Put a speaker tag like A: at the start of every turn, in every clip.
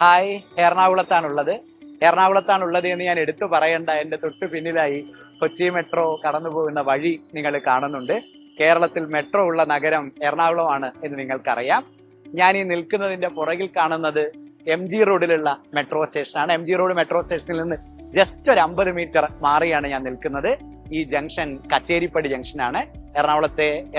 A: Hi, എറണാകുളത്താണുള്ളത് എന്ന് ഞാൻ എടുത്തു പറയേണ്ട. എൻ്റെ തൊട്ടു പിന്നിലായി കൊച്ചി മെട്രോ കടന്നു പോകുന്ന വഴി നിങ്ങൾ കാണുന്നുണ്ട്. കേരളത്തിൽ മെട്രോ ഉള്ള നഗരം എറണാകുളമാണ് എന്ന് നിങ്ങൾക്കറിയാം. ഞാൻ ഈ നിൽക്കുന്നതിന്റെ പുറകിൽ കാണുന്നത് MG റോഡിലുള്ള മെട്രോ സ്റ്റേഷനാണ്. MG റോഡ് മെട്രോ സ്റ്റേഷനിൽ നിന്ന് ജസ്റ്റ് ഒരു 50 മീറ്റർ മാറിയാണ് ഞാൻ നിൽക്കുന്നത്. ഈ ജംഗ്ഷൻ കച്ചേരിപ്പടി ജംഗ്ഷനാണ്.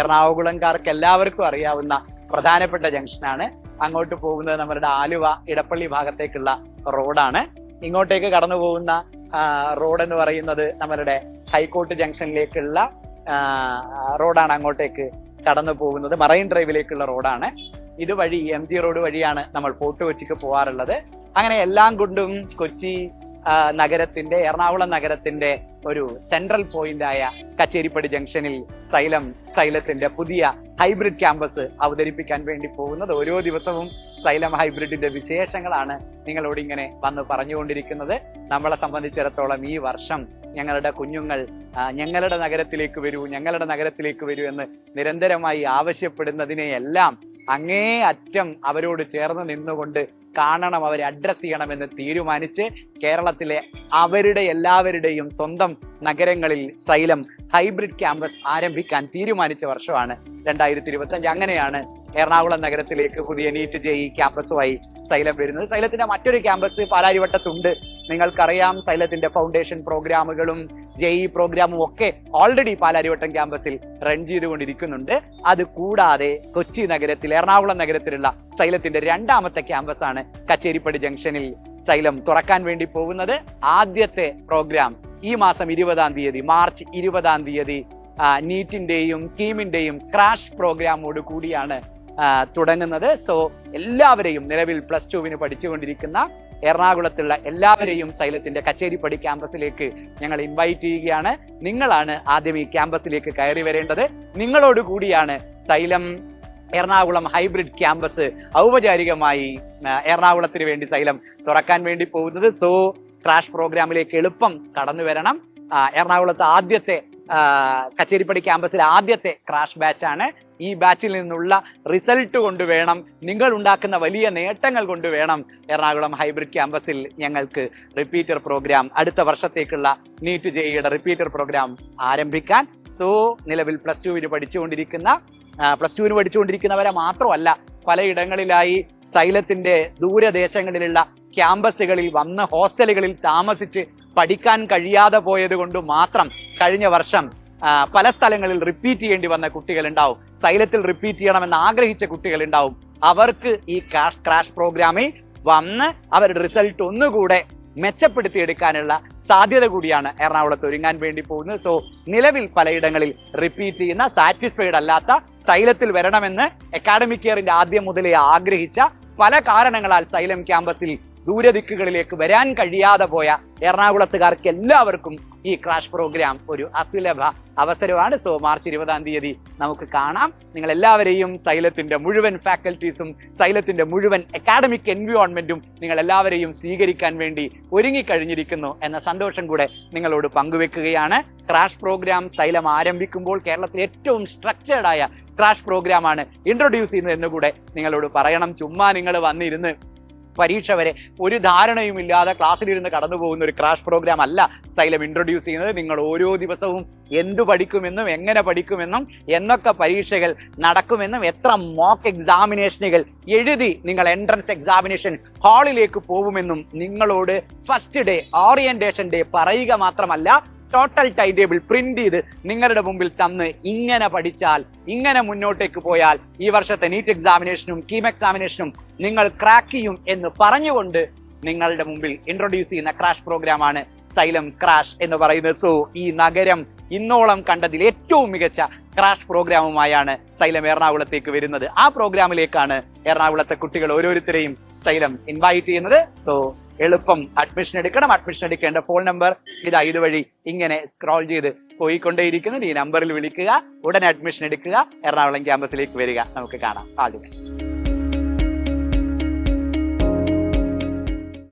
A: എറണാകുളംകാർക്ക് എല്ലാവർക്കും അറിയാവുന്ന പ്രധാനപ്പെട്ട ജംഗ്ഷനാണ്. അങ്ങോട്ട് പോകുന്നത് നമ്മുടെ ആലുവ ഇടപ്പള്ളി ഭാഗത്തേക്കുള്ള റോഡാണ്. ഇങ്ങോട്ടേക്ക് കടന്നു പോകുന്ന റോഡ് എന്ന് പറയുന്നത് നമ്മളുടെ ഹൈക്കോർട്ട് ജംഗ്ഷനിലേക്കുള്ള റോഡാണ്. അങ്ങോട്ടേക്ക് കടന്നു പോകുന്നത് മറൈൻ ഡ്രൈവിലേക്കുള്ള റോഡാണ്. ഇതുവഴി MG റോഡ് വഴിയാണ് നമ്മൾ ഫോർട്ട് കൊച്ചിക്ക് പോകാറുള്ളത്. അങ്ങനെ എല്ലാം കൊണ്ടും കൊച്ചി നഗരത്തിന്റെ, എറണാകുളം നഗരത്തിന്റെ ഒരു സെൻട്രൽ പോയിന്റ് ആയ കച്ചേരിപ്പടി ജംഗ്ഷനിൽ സൈലത്തിന്റെ പുതിയ ഹൈബ്രിഡ് ക്യാമ്പസ് അവതരിപ്പിക്കാൻ വേണ്ടി പോകുന്നത്. ഓരോ ദിവസവും സൈലം ഹൈബ്രിഡിന്റെ വിശേഷങ്ങളാണ് നിങ്ങളോട് ഇങ്ങനെ വന്ന് പറഞ്ഞുകൊണ്ടിരിക്കുന്നത്. നമ്മളെ സംബന്ധിച്ചിടത്തോളം ഈ വർഷം ഞങ്ങളുടെ കുഞ്ഞുങ്ങൾ ഞങ്ങളുടെ നഗരത്തിലേക്ക് വരൂ എന്ന് നിരന്തരമായി ആവശ്യപ്പെടുന്നതിനെയെല്ലാം അങ്ങേ അറ്റം അവരോട് ചേർന്ന് നിന്നുകൊണ്ട് കാണണം, അവരെ അഡ്രസ് ചെയ്യണമെന്ന് തീരുമാനിച്ച് കേരളത്തിലെ അവരുടെ എല്ലാവരുടെയും സ്വന്തം നഗരങ്ങളിൽ സൈലം ഹൈബ്രിഡ് ക്യാമ്പസ് ആരംഭിക്കാൻ തീരുമാനിച്ച വർഷമാണ് 2025. അങ്ങനെയാണ് എറണാകുളം നഗരത്തിലേക്ക് പുതിയ നീറ്റ് JEE ക്യാമ്പസുമായി സൈലം വരുന്നത്. സൈലത്തിന്റെ മറ്റൊരു ക്യാമ്പസ് പാലാരിവട്ടത്തുണ്ട്. നിങ്ങൾക്കറിയാം, സൈലത്തിന്റെ ഫൗണ്ടേഷൻ പ്രോഗ്രാമുകളും JEE പ്രോഗ്രാമും ഒക്കെ ഓൾറെഡി പാലാരിവട്ടം ക്യാമ്പസിൽ റൺ ചെയ്തുകൊണ്ടിരിക്കുന്നുണ്ട്. അത് കൂടാതെ കൊച്ചി നഗരത്തിൽ, എറണാകുളം നഗരത്തിലുള്ള സൈലത്തിന്റെ രണ്ടാമത്തെ ക്യാമ്പസാണ് കച്ചേരിപ്പടി ജംഗ്ഷനിൽ സൈലം തുറക്കാൻ വേണ്ടി പോകുന്നത്. ആദ്യത്തെ പ്രോഗ്രാം ഈ മാസം 20-ാം തീയതി, മാർച്ച് 20-ാം തീയതി നീറ്റിന്റെയും കീമിന്റെയും ക്രാഷ് പ്രോഗ്രാമോട് കൂടിയാണ് തുടങ്ങുന്നത്. സോ എല്ലാവരെയും, നിലവിൽ +2 പഠിച്ചുകൊണ്ടിരിക്കുന്ന എറണാകുളത്തുള്ള എല്ലാവരെയും സൈലത്തിന്റെ കച്ചേരിപ്പടി ക്യാമ്പസിലേക്ക് ഞങ്ങൾ ഇൻവൈറ്റ് ചെയ്യുകയാണ്. നിങ്ങളാണ് ആദ്യം ഈ ക്യാമ്പസിലേക്ക് കയറി വരേണ്ടത്. നിങ്ങളോട് കൂടിയാണ് സൈലം എറണാകുളം ഹൈബ്രിഡ് ക്യാമ്പസ് ഔപചാരികമായി എറണാകുളത്തിന് വേണ്ടി സൈലം തുറക്കാൻ വേണ്ടി പോകുന്നത്. സോ ക്രാഷ് പ്രോഗ്രാമിലേക്ക് എളുപ്പം കടന്നു വരണം. എറണാകുളത്ത് ആദ്യത്തെ കച്ചേരിപ്പടി ക്യാമ്പസിലെ ആദ്യത്തെ ക്രാഷ് ബാച്ചാണ്. ഈ ബാച്ചിൽ നിന്നുള്ള റിസൾട്ട് കൊണ്ടുവേണം, നിങ്ങൾ ഉണ്ടാക്കുന്ന വലിയ നേട്ടങ്ങൾ കൊണ്ടുവേണം എറണാകുളം ഹൈബ്രിഡ് ക്യാമ്പസിൽ ഞങ്ങൾക്ക് റിപ്പീറ്റർ പ്രോഗ്രാം, അടുത്ത വർഷത്തേക്കുള്ള നീറ്റ് JEEയുടെ റിപ്പീറ്റർ പ്രോഗ്രാം ആരംഭിക്കാൻ. സോ നിലവിൽ +2 പഠിച്ചുകൊണ്ടിരിക്കുന്നവരെ മാത്രമല്ല, പലയിടങ്ങളിലായി സൈലത്തിന്റെ ദൂരദേശങ്ങളിലുള്ള ക്യാമ്പസുകളിൽ വന്ന് ഹോസ്റ്റലുകളിൽ താമസിച്ച് പഠിക്കാൻ കഴിയാതെ പോയത് കൊണ്ട് മാത്രം കഴിഞ്ഞ വർഷം പല സ്ഥലങ്ങളിൽ റിപ്പീറ്റ് ചെയ്യേണ്ടി വന്ന കുട്ടികളുണ്ടാവും. സൈലത്തിൽ റിപ്പീറ്റ് ചെയ്യണമെന്ന് ആഗ്രഹിച്ച കുട്ടികളുണ്ടാവും. അവർക്ക് ഈ ക്രാഷ് പ്രോഗ്രാമിൽ വന്ന് അവരുടെ റിസൾട്ട് ഒന്നുകൂടെ മെച്ചപ്പെടുത്തിയെടുക്കാനുള്ള സാധ്യത കൂടിയാണ് എറണാകുളത്ത് ഒരുങ്ങാൻ വേണ്ടി പോകുന്നത്. സോ നിലവിൽ പലയിടങ്ങളിൽ റിപ്പീറ്റ് ചെയ്യുന്ന, സാറ്റിസ്ഫൈഡ് അല്ലാത്ത, സൈലത്തിൽ വരണമെന്ന് അക്കാഡമിക് ഇയറിന്റെ ആദ്യം മുതലേ ആഗ്രഹിച്ച, പല കാരണങ്ങളാൽ സൈലം ക്യാമ്പസിൽ ദൂരദിക്കുകളിലേക്ക് വരാൻ കഴിയാതെ പോയ എറണാകുളത്തുകാർക്ക് എല്ലാവർക്കും ഈ ക്രാഷ് പ്രോഗ്രാം ഒരു അസുലഭ അവസരമാണ്. സോ മാർച്ച് 20-ാം തീയതി നമുക്ക് കാണാം. നിങ്ങൾ എല്ലാവരെയും, സൈലത്തിന്റെ മുഴുവൻ ഫാക്കൽറ്റീസും സൈലത്തിന്റെ മുഴുവൻ അക്കാഡമിക് എൻവയോൺമെന്റും നിങ്ങൾ എല്ലാവരെയും സ്വീകരിക്കാൻ വേണ്ടി ഒരുങ്ങിക്കഴിഞ്ഞിരിക്കുന്നു എന്ന സന്തോഷം കൂടെ നിങ്ങളോട് പങ്കുവെക്കുകയാണ്. ക്രാഷ് പ്രോഗ്രാം സൈലം ആരംഭിക്കുമ്പോൾ കേരളത്തിൽ ഏറ്റവും സ്ട്രക്ചേർഡ് ആയ ക്രാഷ് പ്രോഗ്രാമാണ് ഇൻട്രൊഡ്യൂസ് ചെയ്യുന്നത് എന്നുകൂടെ നിങ്ങളോട് പറയണം. ചുമ്മാ നിങ്ങൾ വന്നിരുന്ന് പരീക്ഷ വരെ ഒരു ധാരണയുമില്ലാതെ ക്ലാസ്സിലിരുന്ന് കടന്നു പോകുന്ന ഒരു ക്രാഷ് പ്രോഗ്രാം അല്ല സൈലം ഇൻട്രൊഡ്യൂസ് ചെയ്യുന്നത്. നിങ്ങൾ ഓരോ ദിവസവും എന്തു പഠിക്കുമെന്നും എങ്ങനെ പഠിക്കുമെന്നും എന്നൊക്കെ പരീക്ഷകൾ നടക്കുമെന്നും എത്ര മോക്ക് എക്സാമിനേഷനുകൾ എഴുതി നിങ്ങൾ എൻട്രൻസ് എക്സാമിനേഷൻ ഹാളിലേക്ക് പോകുമെന്നും നിങ്ങളോട് ഫസ്റ്റ് ഡേ, ഓറിയന്റേഷൻ ഡേ പറയുക മാത്രമല്ല, ടോട്ടൽ ടൈം ടേബിൾ പ്രിന്റ് ചെയ്ത് നിങ്ങളുടെ മുമ്പിൽ തന്ന് ഇങ്ങനെ പഠിച്ചാൽ, ഇങ്ങനെ മുന്നോട്ടേക്ക് പോയാൽ ഈ വർഷത്തെ നീറ്റ് എക്സാമിനേഷനും കീം എക്സാമിനേഷനും നിങ്ങൾ ക്രാക്ക് ചെയ്യും എന്ന് പറഞ്ഞുകൊണ്ട് നിങ്ങളുടെ മുമ്പിൽ ഇൻട്രൊഡ്യൂസ് ചെയ്യുന്ന ക്രാഷ് പ്രോഗ്രാമാണ് സൈലം ക്രാഷ് എന്ന് പറയുന്നത്. സോ ഈ നഗരം ഇന്നോളം കണ്ടതിൽ ഏറ്റവും മികച്ച ക്രാഷ് പ്രോഗ്രാമുമായാണ് സൈലം എറണാകുളത്തേക്ക് വരുന്നത്. ആ പ്രോഗ്രാമിലേക്കാണ് എറണാകുളത്തെ കുട്ടികൾ ഓരോരുത്തരെയും സൈലം ഇൻവൈറ്റ് ചെയ്യുന്നത്. സോ എളുപ്പം അഡ്മിഷൻ എടുക്കണം. അഡ്മിഷൻ എടുക്കേണ്ട ഫോൺ നമ്പർ ഇതുവഴി ഇങ്ങനെ സ്ക്രോൾ ചെയ്ത് പോയിക്കൊണ്ടേയിരിക്കുന്നു. ഈ നമ്പറിൽ വിളിക്കുക, ഉടനെ അഡ്മിഷൻ എടുക്കുക, എറണാകുളം ക്യാമ്പസിലേക്ക് വരിക. നമുക്ക് കാണാം. All the best.